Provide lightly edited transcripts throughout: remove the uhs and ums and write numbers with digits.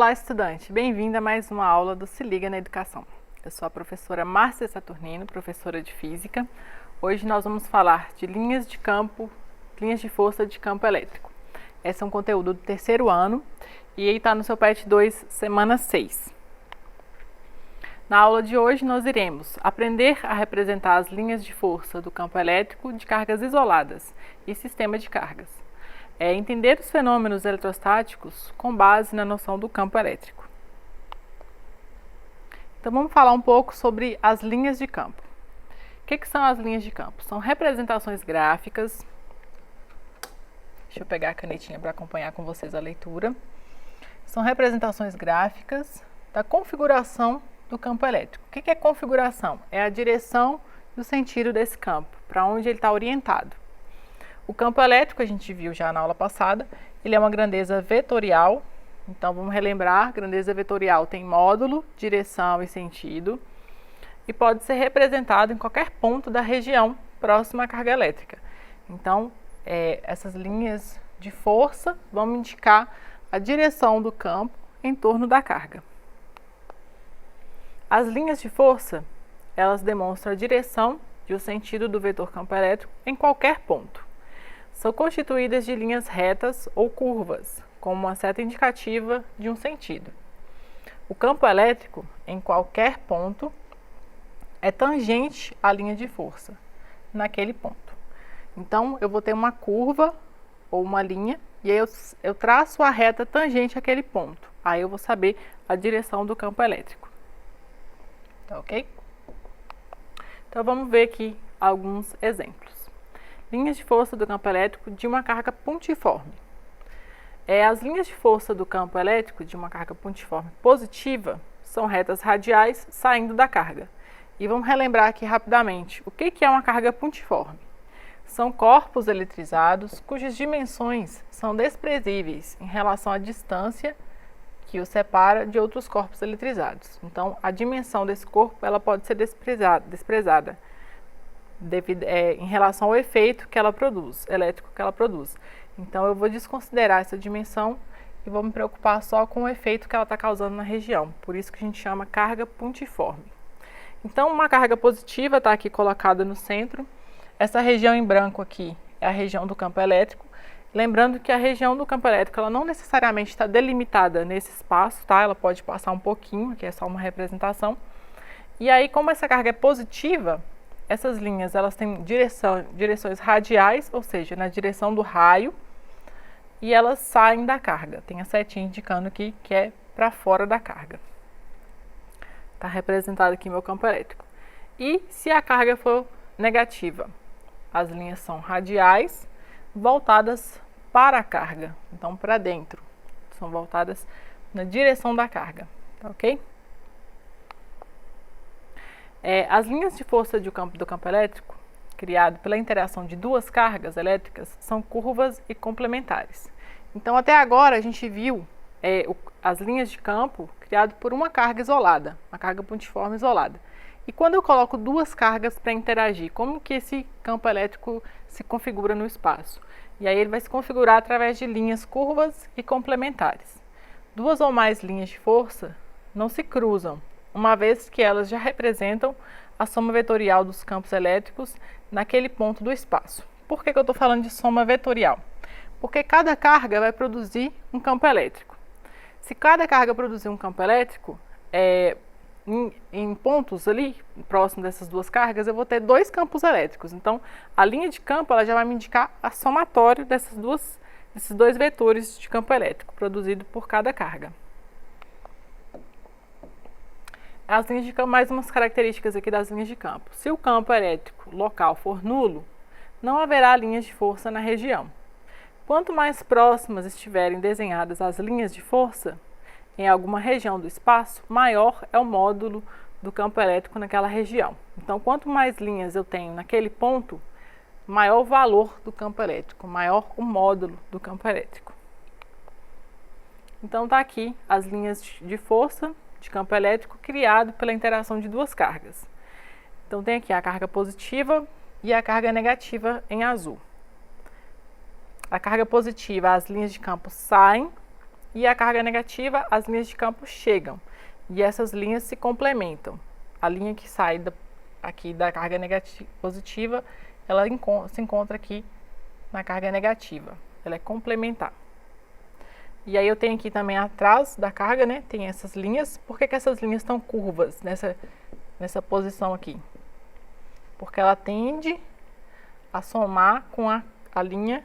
Olá, estudante! Bem-vindo a mais uma aula do Se Liga na Educação. Eu sou a professora Márcia Saturnino, professora de Física. Hoje nós vamos falar de linhas de campo, linhas de força de campo elétrico. Esse é um conteúdo do terceiro ano e está no seu PET 2, semana 6. Na aula de hoje nós iremos aprender a representar as linhas de força do campo elétrico de cargas isoladas e sistema de cargas. Entender os fenômenos eletrostáticos com base na noção do campo elétrico. Então vamos falar um pouco sobre as linhas de campo. O que são as linhas de campo? São representações gráficas. Deixa eu pegar a canetinha para acompanhar com vocês a leitura. São representações gráficas da configuração do campo elétrico. O que é configuração? É a direção e o sentido desse campo, para onde ele está orientado. O campo elétrico, a gente viu já na aula passada, ele é uma grandeza vetorial. Então vamos relembrar, grandeza vetorial tem módulo, direção e sentido e pode ser representado em qualquer ponto da região próxima à carga elétrica. Então essas linhas de força vão indicar a direção do campo em torno da carga. As linhas de força, elas demonstram a direção e o sentido do vetor campo elétrico em qualquer ponto. São constituídas de linhas retas ou curvas, com uma seta indicativa de um sentido. O campo elétrico, em qualquer ponto, é tangente à linha de força, naquele ponto. Então, eu vou ter uma curva ou uma linha, e aí eu traço a reta tangente àquele ponto. Aí eu vou saber a direção do campo elétrico. Tá ok? Então, vamos ver aqui alguns exemplos. Linhas de força do campo elétrico de uma carga pontiforme. As linhas de força do campo elétrico de uma carga pontiforme positiva são retas radiais saindo da carga. E vamos relembrar aqui rapidamente o que é uma carga pontiforme. São corpos eletrizados cujas dimensões são desprezíveis em relação à distância que os separa de outros corpos eletrizados. Então, a dimensão desse corpo ela pode ser desprezada. Em relação ao efeito que ela produz, elétrico que ela produz. Então eu vou desconsiderar essa dimensão e vou me preocupar só com o efeito que ela está causando na região. Por isso que a gente chama carga pontiforme. Então uma carga positiva está aqui colocada no centro. Essa região em branco aqui é a região do campo elétrico. Lembrando que a região do campo elétrico ela não necessariamente está delimitada nesse espaço, tá? Ela pode passar um pouquinho, aqui é só uma representação. E aí, como essa carga é positiva, essas linhas elas têm direções radiais, ou seja, na direção do raio, e elas saem da carga. Tem a setinha indicando aqui que é para fora da carga. Está representado aqui meu campo elétrico. E se a carga for negativa, as linhas são radiais, voltadas para a carga, então para dentro. São voltadas na direção da carga, tá ok? As linhas de força do campo elétrico, criado pela interação de duas cargas elétricas, são curvas e complementares. Então, até agora, a gente viu as linhas de campo criadas por uma carga isolada, uma carga pontiforme isolada. E quando eu coloco duas cargas para interagir, como que esse campo elétrico se configura no espaço? E aí ele vai se configurar através de linhas curvas e complementares. Duas ou mais linhas de força não se cruzam, uma vez que elas já representam a soma vetorial dos campos elétricos naquele ponto do espaço. Por que eu estou falando de soma vetorial? Porque cada carga vai produzir um campo elétrico. Se cada carga produzir um campo elétrico, em pontos ali, próximo dessas duas cargas, eu vou ter dois campos elétricos. Então, a linha de campo ela já vai me indicar a somatório desses dois vetores de campo elétrico produzido por cada carga. As linhas de campo, mais umas características aqui das linhas de campo. Se o campo elétrico local for nulo, não haverá linhas de força na região. Quanto mais próximas estiverem desenhadas as linhas de força em alguma região do espaço, maior é o módulo do campo elétrico naquela região. Então, quanto mais linhas eu tenho naquele ponto, maior o valor do campo elétrico, maior o módulo do campo elétrico. Então, está aqui as linhas de força de campo elétrico criado pela interação de duas cargas. Então tem aqui a carga positiva e a carga negativa em azul. A carga positiva, as linhas de campo saem e a carga negativa, as linhas de campo chegam. E essas linhas se complementam. A linha que sai aqui da carga negativa, positiva, ela se encontra aqui na carga negativa. Ela é complementar. E aí eu tenho aqui também atrás da carga, né? Tem essas linhas. Por que essas linhas estão curvas nessa posição aqui? Porque ela tende a somar com a linha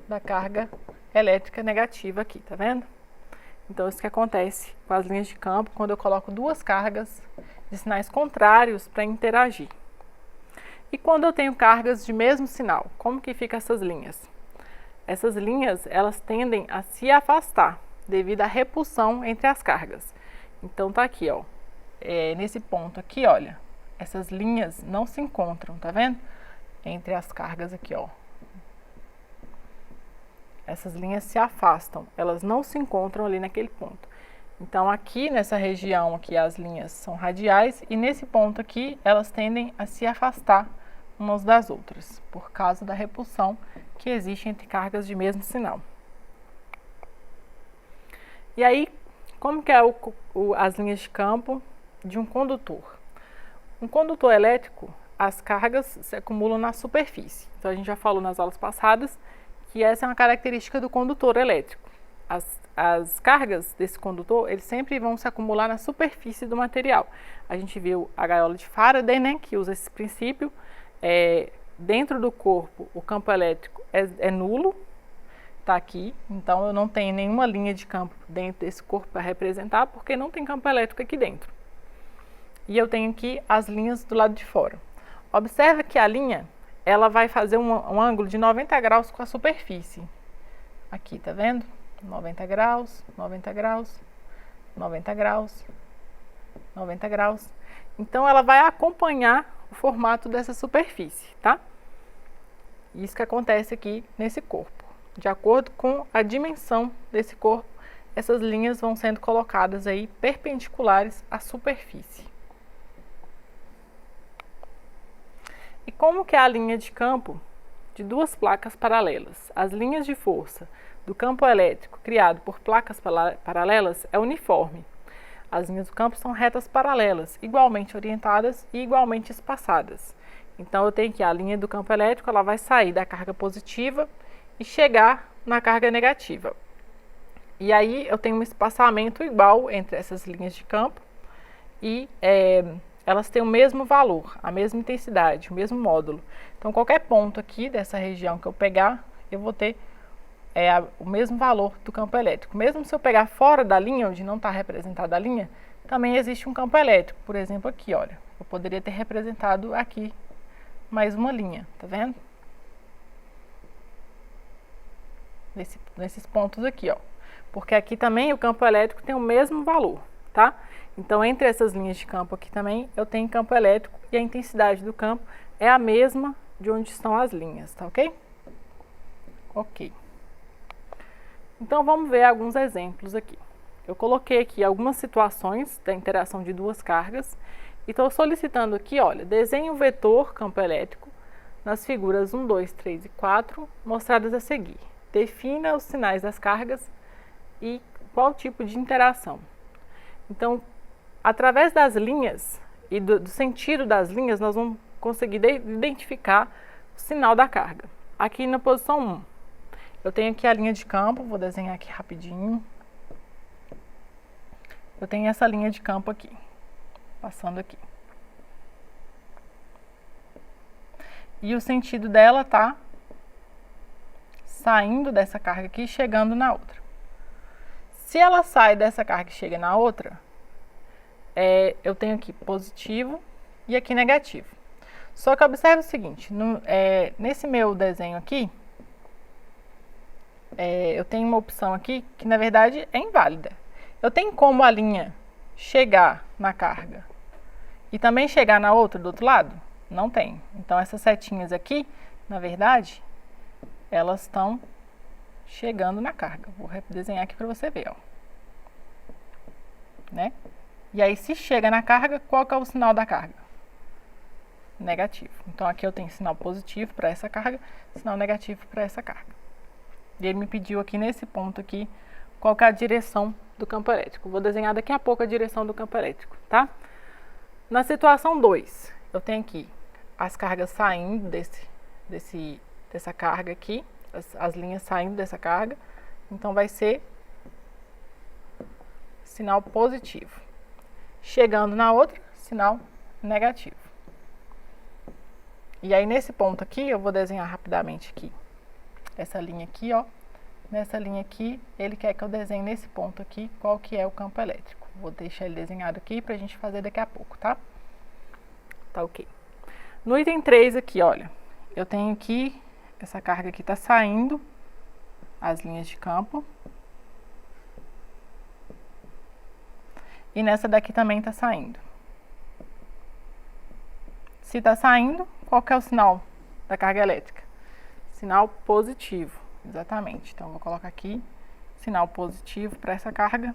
da carga elétrica negativa aqui, tá vendo? Então, isso que acontece com as linhas de campo quando eu coloco duas cargas de sinais contrários para interagir. E quando eu tenho cargas de mesmo sinal, como que ficam essas linhas? Essas linhas, elas tendem a se afastar devido à repulsão entre as cargas. Então, tá aqui, ó. Nesse ponto aqui, olha, essas linhas não se encontram, tá vendo? Entre as cargas aqui, ó. Essas linhas se afastam, elas não se encontram ali naquele ponto. Então, aqui nessa região aqui, as linhas são radiais e nesse ponto aqui, elas tendem a se afastar umas das outras, por causa da repulsão que existe entre cargas de mesmo sinal. E aí, como que é as linhas de campo de um condutor? Um condutor elétrico, as cargas se acumulam na superfície. Então, a gente já falou nas aulas passadas que essa é uma característica do condutor elétrico. As cargas desse condutor, eles sempre vão se acumular na superfície do material. A gente viu a gaiola de Faraday, né, que usa esse princípio. Dentro do corpo, o campo elétrico é nulo, está aqui. Então, eu não tenho nenhuma linha de campo dentro desse corpo para representar, porque não tem campo elétrico aqui dentro. E eu tenho aqui as linhas do lado de fora. Observa que a linha, ela vai fazer um ângulo de 90 graus com a superfície. Aqui, tá vendo? 90 graus, 90 graus, 90 graus, 90 graus. Então, ela vai acompanhar o formato dessa superfície, tá? Isso que acontece aqui nesse corpo. De acordo com a dimensão desse corpo, essas linhas vão sendo colocadas aí perpendiculares à superfície. E como que é a linha de campo de duas placas paralelas? As linhas de força do campo elétrico criado por placas paralelas é uniforme. As linhas do campo são retas paralelas, igualmente orientadas e igualmente espaçadas. Então, eu tenho que a linha do campo elétrico, ela vai sair da carga positiva e chegar na carga negativa. E aí, eu tenho um espaçamento igual entre essas linhas de campo e elas têm o mesmo valor, a mesma intensidade, o mesmo módulo. Então, qualquer ponto aqui dessa região que eu pegar, eu vou ter o mesmo valor do campo elétrico. Mesmo se eu pegar fora da linha, onde não está representada a linha, também existe um campo elétrico. Por exemplo, aqui, olha, eu poderia ter representado aqui mais uma linha, tá vendo? Nesses pontos aqui, ó. Porque aqui também o campo elétrico tem o mesmo valor, tá? Então, entre essas linhas de campo aqui também, eu tenho campo elétrico e a intensidade do campo é a mesma de onde estão as linhas, tá ok? Ok. Então, vamos ver alguns exemplos aqui. Eu coloquei aqui algumas situações da interação de duas cargas e estou solicitando aqui, olha, desenhe o vetor campo elétrico nas figuras 1, 2, 3 e 4 mostradas a seguir. Defina os sinais das cargas e qual tipo de interação. Então, através das linhas e do sentido das linhas, nós vamos conseguir identificar o sinal da carga. Aqui na posição 1. Eu tenho aqui a linha de campo, vou desenhar aqui rapidinho. Eu tenho essa linha de campo aqui, passando aqui. E o sentido dela tá saindo dessa carga aqui e chegando na outra. Se ela sai dessa carga e chega na outra, eu tenho aqui positivo e aqui negativo. Só que observe o seguinte, nesse meu desenho aqui, eu tenho uma opção aqui que na verdade é inválida. Eu tenho como a linha chegar na carga e também chegar na outra do outro lado? Não tem. Então essas setinhas aqui, na verdade, elas estão chegando na carga. Vou redesenhar aqui para você ver, ó. Né? E aí se chega na carga, qual que é o sinal da carga? Negativo. Então aqui eu tenho sinal positivo para essa carga, sinal negativo para essa carga. E ele me pediu aqui nesse ponto aqui qual que é a direção do campo elétrico. Vou desenhar daqui a pouco a direção do campo elétrico, tá? Na situação 2, eu tenho aqui as cargas saindo dessa carga aqui, as linhas saindo dessa carga, então vai ser sinal positivo. Chegando na outra, sinal negativo. E aí nesse ponto aqui, eu vou desenhar rapidamente aqui, essa linha aqui, ó. Nessa linha aqui, ele quer que eu desenhe nesse ponto aqui, qual que é o campo elétrico. Vou deixar ele desenhado aqui pra gente fazer daqui a pouco, tá? Tá ok. No item 3 aqui, olha, eu tenho aqui, essa carga aqui tá saindo, as linhas de campo. E nessa daqui também tá saindo. Se tá saindo, qual que é o sinal da carga elétrica? Sinal positivo. Exatamente, então vou colocar aqui sinal positivo para essa carga,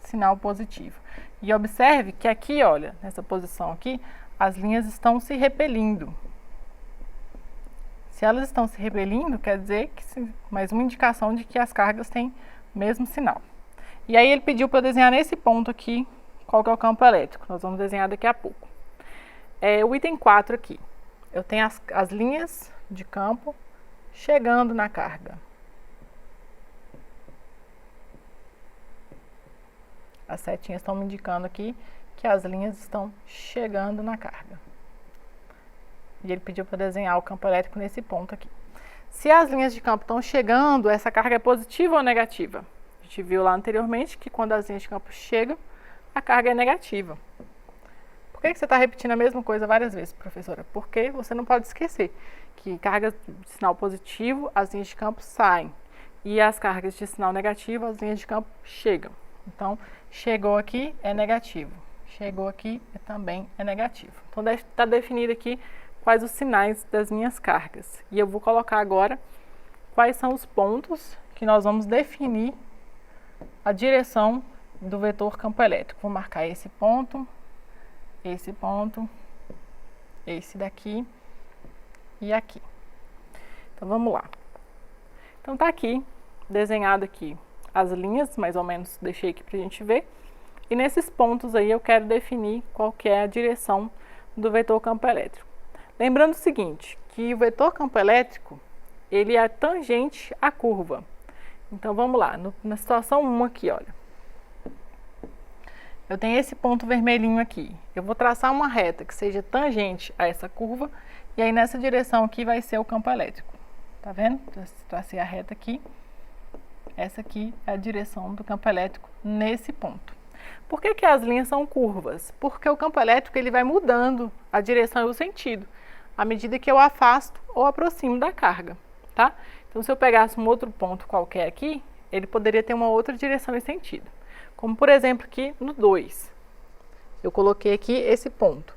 sinal positivo. E observe que aqui, olha, nessa posição aqui, as linhas estão se repelindo. Se elas estão se repelindo, quer dizer que mais uma indicação de que as cargas têm o mesmo sinal. E aí ele pediu para eu desenhar nesse ponto aqui, qual que é o campo elétrico. Nós vamos desenhar daqui a pouco. O item 4 aqui, eu tenho as linhas de campo chegando na carga. As setinhas estão me indicando aqui que as linhas estão chegando na carga. E ele pediu para desenhar o campo elétrico nesse ponto aqui. Se as linhas de campo estão chegando, essa carga é positiva ou negativa? A gente viu lá anteriormente que quando as linhas de campo chegam, a carga é negativa. Por que você está repetindo a mesma coisa várias vezes, professora? Porque você não pode esquecer que carga de sinal positivo, as linhas de campo saem. E as cargas de sinal negativo, as linhas de campo chegam. Então, chegou aqui é negativo. Chegou aqui também é negativo. Então, está definido aqui quais os sinais das minhas cargas. E eu vou colocar agora quais são os pontos que nós vamos definir a direção do vetor campo elétrico. Vou marcar esse ponto, esse daqui e aqui. Então, vamos lá. Então, tá aqui, desenhado aqui as linhas, mais ou menos, deixei aqui pra gente ver. E nesses pontos aí eu quero definir qual que é a direção do vetor campo elétrico. Lembrando o seguinte, que o vetor campo elétrico, ele é tangente à curva. Então, vamos lá, na situação 1 aqui, olha. Eu tenho esse ponto vermelhinho aqui. Eu vou traçar uma reta que seja tangente a essa curva, e aí nessa direção aqui vai ser o campo elétrico. Tá vendo? Tracei a reta aqui. Essa aqui é a direção do campo elétrico nesse ponto. Por que as linhas são curvas? Porque o campo elétrico ele vai mudando a direção e o sentido à medida que eu afasto ou aproximo da carga, tá? Então, se eu pegasse um outro ponto qualquer aqui, ele poderia ter uma outra direção e sentido. Como, por exemplo, aqui no 2. Eu coloquei aqui esse ponto.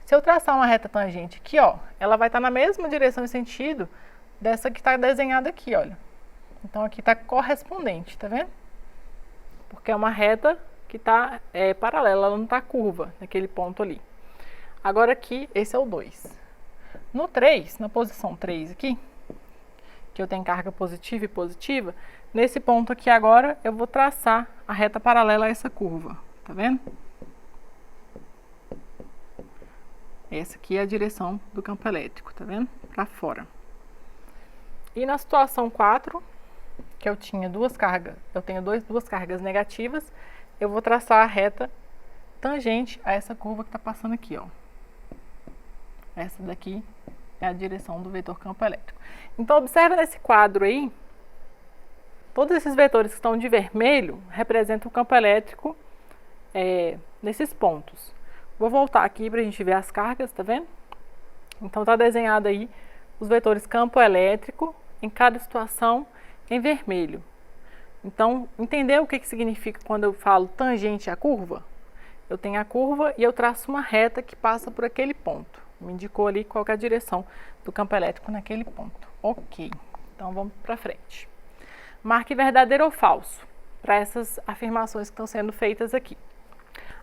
Se eu traçar uma reta tangente aqui, ó, ela vai estar na mesma direção e sentido dessa que está desenhada aqui, olha. Então, aqui está correspondente, tá vendo? Porque é uma reta que está paralela, ela não está curva naquele ponto ali. Agora aqui, esse é o 2. No 3, na posição 3 aqui, que eu tenho carga positiva e positiva, nesse ponto aqui agora eu vou traçar a reta paralela a essa curva, tá vendo? Essa aqui é a direção do campo elétrico, tá vendo? Para fora. E na situação 4, que eu tinha duas cargas, eu tenho duas cargas negativas, eu vou traçar a reta tangente a essa curva que está passando aqui, ó. Essa daqui é a direção do vetor campo elétrico. Então, observa nesse quadro aí, todos esses vetores que estão de vermelho representam o campo elétrico nesses pontos. Vou voltar aqui para a gente ver as cargas, tá vendo? Então, está desenhado aí os vetores campo elétrico em cada situação em vermelho. Então, entendeu o que significa quando eu falo tangente à curva? Eu tenho a curva e eu traço uma reta que passa por aquele ponto. Me indicou ali qual que é a direção do campo elétrico naquele ponto. Ok, então vamos para frente. Marque verdadeiro ou falso para essas afirmações que estão sendo feitas aqui.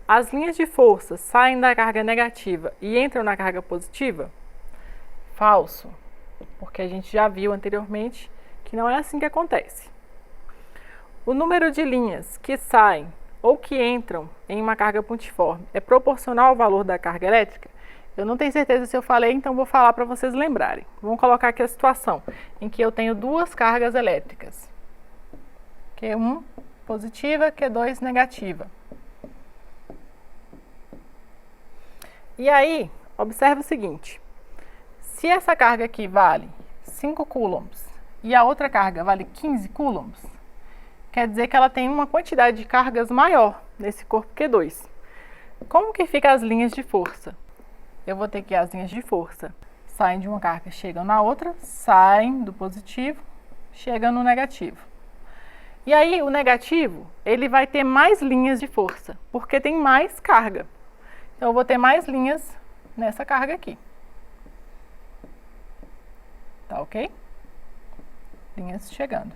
As linhas de força saem da carga negativa e entram na carga positiva? Falso, porque a gente já viu anteriormente que não é assim que acontece. O número de linhas que saem ou que entram em uma carga pontiforme é proporcional ao valor da carga elétrica? Eu não tenho certeza se eu falei, então vou falar para vocês lembrarem. Vamos colocar aqui a situação em que eu tenho duas cargas elétricas. Q1 positiva, Q2 negativa. E aí, observe o seguinte. Se essa carga aqui vale 5 coulombs e a outra carga vale 15 coulombs, quer dizer que ela tem uma quantidade de cargas maior nesse corpo Q2. Como que ficam as linhas de força? Eu vou ter que as linhas de força saem de uma carga, chegam na outra, saem do positivo, chegam no negativo. E aí o negativo, ele vai ter mais linhas de força, porque tem mais carga. Então eu vou ter mais linhas nessa carga aqui. Tá ok? Linhas chegando.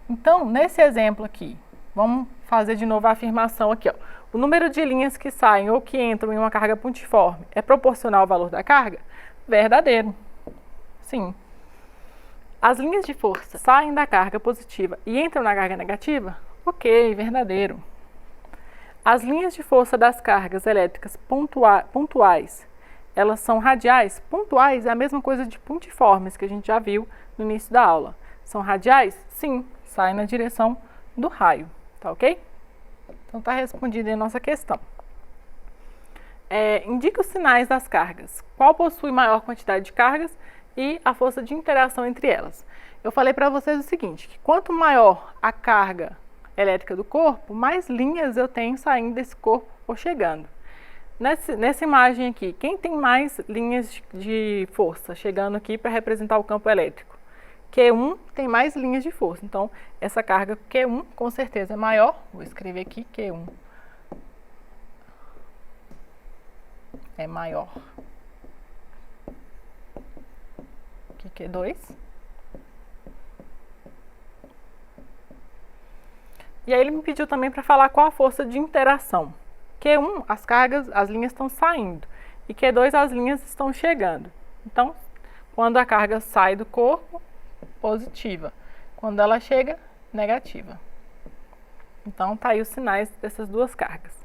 Então, nesse exemplo aqui, vamos fazer de novo a afirmação aqui, ó. O número de linhas que saem ou que entram em uma carga pontiforme é proporcional ao valor da carga? Verdadeiro. Sim. As linhas de força saem da carga positiva e entram na carga negativa? Ok, verdadeiro. As linhas de força das cargas elétricas pontuais, elas são radiais? Pontuais é a mesma coisa de pontiformes que a gente já viu no início da aula. São radiais? Sim, saem na direção do raio, tá ok? Então está respondida a nossa questão. Indique os sinais das cargas. Qual possui maior quantidade de cargas e a força de interação entre elas. Eu falei para vocês o seguinte, que quanto maior a carga elétrica do corpo, mais linhas eu tenho saindo desse corpo ou chegando. Nessa imagem aqui, quem tem mais linhas de força chegando aqui para representar o campo elétrico? Q1 tem mais linhas de força, então essa carga Q1 com certeza é maior. Vou escrever aqui Q1 é maior que Q2. E aí ele me pediu também para falar qual a força de interação. Q1, as cargas, as linhas estão saindo, e Q2, as linhas estão chegando. Então, quando a carga sai do corpo, positiva. Quando ela chega, negativa. Então, tá aí os sinais dessas duas cargas.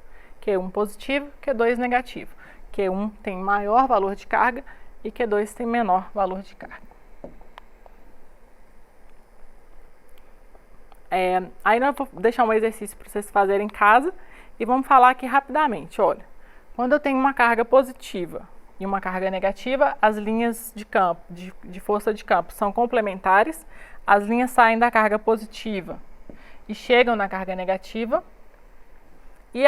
Q1 positivo, Q2 negativo. Q1 tem maior valor de carga e Q2 tem menor valor de carga. Aí eu vou deixar um exercício para vocês fazerem em casa e vamos falar aqui rapidamente. Olha, quando eu tenho uma carga positiva e uma carga negativa, as linhas de campo, de força de campo são complementares, as linhas saem da carga positiva e chegam na carga negativa, e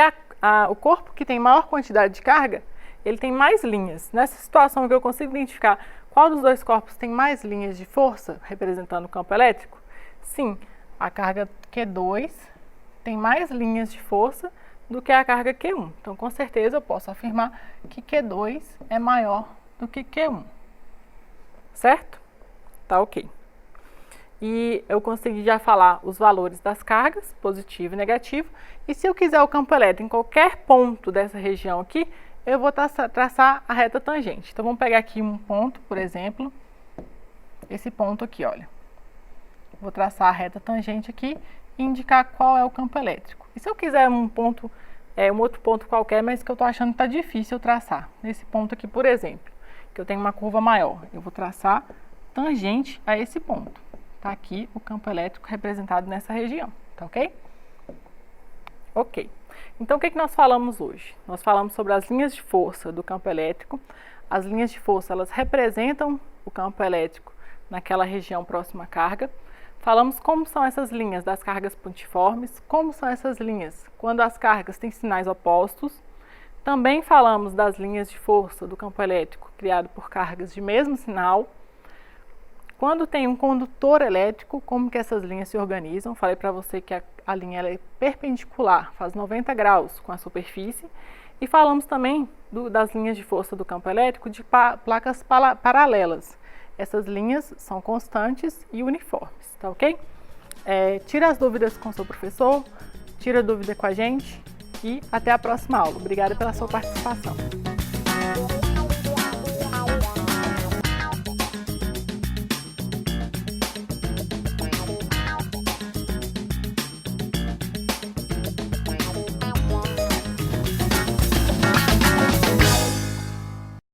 o corpo que tem maior quantidade de carga, ele tem mais linhas. Nessa situação que eu consigo identificar qual dos dois corpos tem mais linhas de força, representando o campo elétrico, sim, a carga Q2 tem mais linhas de força do que a carga Q1. Então, com certeza, eu posso afirmar que Q2 é maior do que Q1. Certo? Tá ok. E eu consegui já falar os valores das cargas, positivo e negativo. E se eu quiser o campo elétrico em qualquer ponto dessa região aqui, eu vou traçar a reta tangente. Então, vamos pegar aqui um ponto, por exemplo, esse ponto aqui, olha. Vou traçar a reta tangente aqui e indicar qual é o campo elétrico. E se eu quiser um ponto, um outro ponto qualquer, mas que eu estou achando que está difícil eu traçar, nesse ponto aqui, por exemplo, que eu tenho uma curva maior, eu vou traçar tangente a esse ponto. Está aqui o campo elétrico representado nessa região, tá ok? Ok. Então, o que nós falamos hoje? Nós falamos sobre as linhas de força do campo elétrico. As linhas de força, elas representam o campo elétrico naquela região próxima à carga. Falamos como são essas linhas das cargas pontiformes, como são essas linhas quando as cargas têm sinais opostos. Também falamos das linhas de força do campo elétrico criado por cargas de mesmo sinal. Quando tem um condutor elétrico, como que essas linhas se organizam? Falei para você que a linha ela é perpendicular, faz 90 graus com a superfície. E falamos também das linhas de força do campo elétrico de placas paralelas. Essas linhas são constantes e uniformes, tá ok? Tira as dúvidas com o seu professor, tira a dúvida com a gente e até a próxima aula. Obrigada pela sua participação.